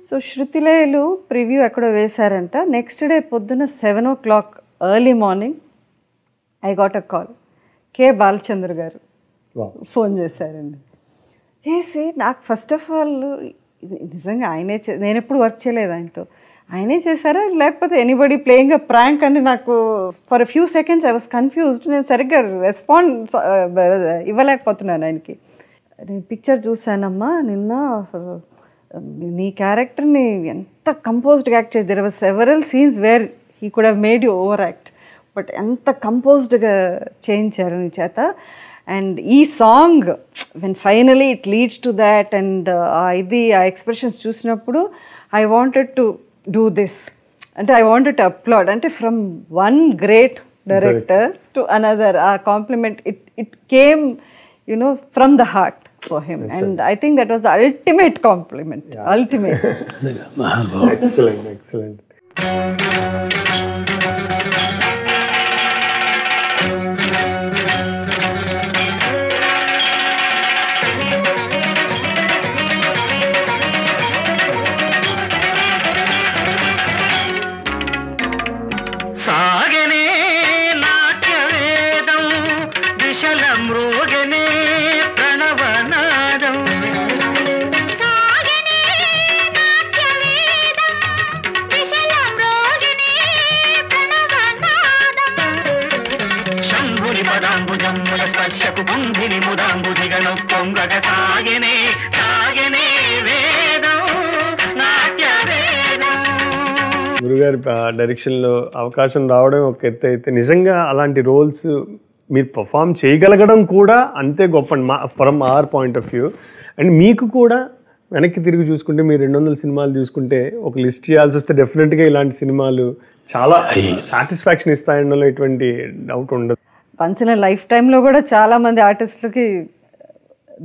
So శృతిలయలు preview ఎక్కడో వేశారంట. Next day పొద్దున్న 7 o'clock early morning I got a call. K Balachandra garu phone చేశారండి. చేసి నాకు ఫస్ట్ ఆఫ్ ఆల్ నిజంగా ఆయనే నేను ఎప్పుడు వర్క్ చేయలేదు ఆయనతో. ఆయనే చేశారా లేకపోతే ఎనీబడి ప్లేయింగ్ అ ప్రాంక్ అని నాకు for few seconds I was confused. నేను సరిగ్గా రెస్పాండ్ ఇవ్వలేకపోతున్నాను ఆయనకి. నేను పిక్చర్ చూశానమ్మా నిన్న, నీ క్యారెక్టర్ని ఎంత కంపోజ్డ్గా యాక్ట్ చేసి, there was several scenes where he could have made you over act, but ఎంత కంపోజ్డ్గా చేయించారు నీ చేత. అండ్ ఈ song when finally it leads to that and ఆ ఎక్స్ప్రెషన్స్ చూసినప్పుడు I wanted to do this. అంటే ఐ వాంటెడ్ టు అప్లాడ్. అంటే from one great director to another, ఆ compliment it came from the heart for him. And I think that was the ultimate compliment. Yeah. Ultimate. Excellent. గురుగారి డైరెక్షన్లో అవకాశం రావడం ఒక ఎత్తు అయితే, నిజంగా అలాంటి రోల్స్ మీరు పర్ఫామ్ చేయగలగడం కూడా అంతే గొప్ప from our point of view. And మీకు కూడా వెనక్కి తిరిగి చూసుకుంటే మీరు 200 సినిమాలు చూసుకుంటే ఒక లిస్ట్ చేయాల్సి వస్తే డెఫినెట్గా ఇలాంటి సినిమాలు చాలా సాటిస్ఫాక్షన్ ఇస్తాయన్నలో ఎటువంటి డౌట్ ఉండదు. వన్స్ ఇన్ లైఫ్ టైంలో కూడా చాలా మంది ఆర్టిస్టులకి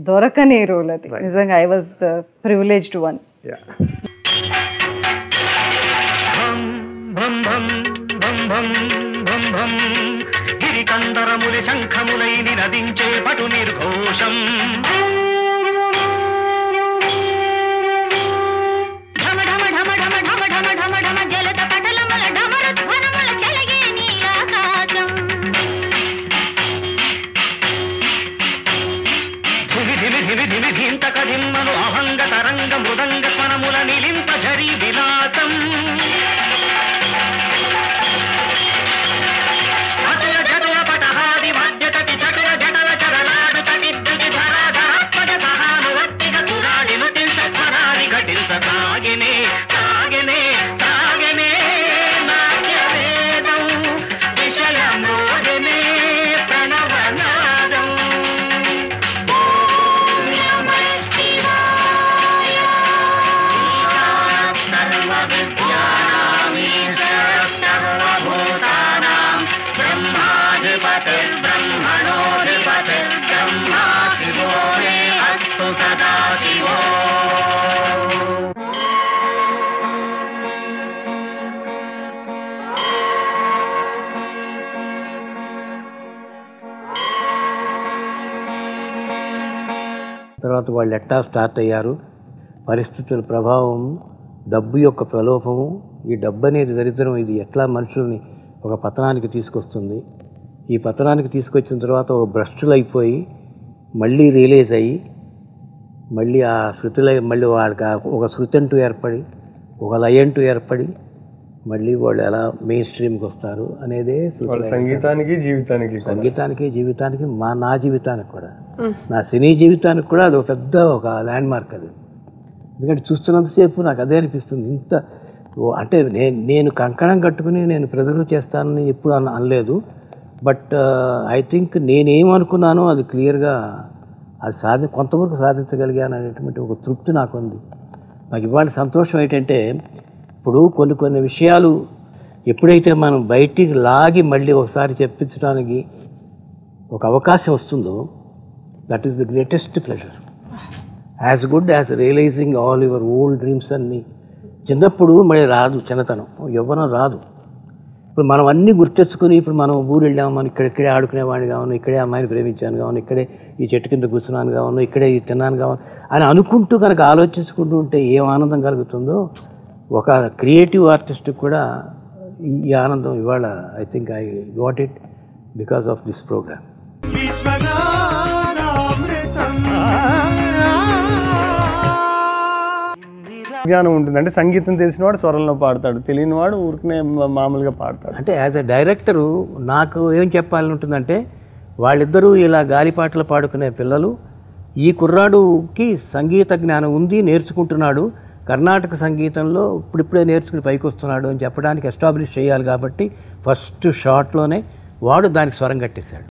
దొరకని రోల్ అది. నిజంగా I was the privileged one. గిరికందరములి శంఖములై నినదించే పటు నిర్ఘోషం, ధింతకధిమ్మను అభంగ తరంగ మృదంగ స్వనముల నిలింప ఝరీ విలాసం, అతుల జటుల పటహాది మధ్యతటి చటుల జటల చరలాడు తటిద్దుకి ధరాధరాత్మక సహానువర్తిక సురాడి నుతించ స్వరాది ఘటించ సాగినే సాగనే సాగనే నాట్యవేదం విషయ మోగనే ప్రణవనాదం. తర్వాత వాళ్ళు ఎట్టా స్టార్ట్ అయ్యారు, పరిస్థితుల ప్రభావం, డబ్బు యొక్క ప్రలోభము, ఈ డబ్బు అనేది దరిద్రం, ఇది ఎట్లా మనుషుల్ని ఒక పతనానికి తీసుకొస్తుంది. ఈ పతనానికి తీసుకొచ్చిన తర్వాత ఒక భ్రష్టులు అయిపోయి మళ్ళీ రియలైజ్ అయ్యి మళ్ళీ ఆ శృతిలో మళ్ళీ వాళ్ళకి ఒక శృతి అంటూ ఏర్పడి ఒక లయ అంటూ ఏర్పడి మళ్ళీ వాళ్ళు ఎలా మెయిన్ స్ట్రీమ్కి వస్తారు అనేదే సంగీతానికి జీవితానికి నా జీవితానికి కూడా, నా సినీ జీవితానికి కూడా అది ఒక పెద్ద ఒక ల్యాండ్ మార్క్. అది ఎందుకంటే చూస్తున్నంతసేపు నాకు అదే అనిపిస్తుంది. ఇంత అంటే నేను కంకణం కట్టుకుని నేను ప్రజలు చేస్తానని ఎప్పుడు అనలేదు. బట్ ఐ థింక్ నేనేమనుకున్నానో అది క్లియర్గా అది కొంతవరకు సాధించగలిగాను అనేటువంటి ఒక తృప్తి నాకు ఉంది. నాకు ఇవాళ సంతోషం ఏంటంటే, ఇప్పుడు కొన్ని విషయాలు ఎప్పుడైతే మనం బయటికి లాగి మళ్ళీ ఒకసారి చెప్పించడానికి ఒక అవకాశం వస్తుందో, that is the greatest pleasure. As good as realising all your old dreams అన్నీ. చిన్నప్పుడు మళ్ళీ రాదు చిన్నతనం, యవ్వనం రాదు. ఇప్పుడు మనం అన్నీ గుర్తెచ్చుకుని ఇప్పుడు మనం ఊరు వెళ్ళాము, మనం ఇక్కడే ఆడుకునేవాడిని కావను, ఇక్కడే అమ్మాయిని ప్రేమించాను కావను, ఇక్కడే ఈ చెట్టు కింద కూర్చున్నాను కావను, ఇక్కడే ఈ తిన్నాను కావను అని అనుకుంటూ కనుక ఆలోచించుకుంటూ ఉంటే ఏం ఆనందం కలుగుతుందో ఒక క్రియేటివ్ ఆర్టిస్ట్కి కూడా ఈ ఆనందం ఇవాళ I think I got it because of this programme. జ్ఞానం ఉంటుంది అంటే సంగీతం తెలిసినవాడు స్వరంలో పాడతాడు, తెలియనివాడు ఊరికనే మామూలుగా పాడతాడు. అంటే యాజ్ ఎ డైరెక్టరు నాకు ఏం చెప్పాలని ఉంటుందంటే వాళ్ళిద్దరూ ఇలా గాలిపాటలు పాడుకునే పిల్లలు, ఈ కుర్రాడుకి సంగీత జ్ఞానం ఉంది, నేర్చుకుంటున్నాడు, కర్ణాటక సంగీతంలో ఇప్పుడిప్పుడే నేర్చుకుని పైకి వస్తున్నాడు అని చెప్పడానికి ఎస్టాబ్లిష్ చేయాలి. కాబట్టి ఫస్ట్ షాట్లోనే వాడు దానికి స్వరం కట్టేశాడు.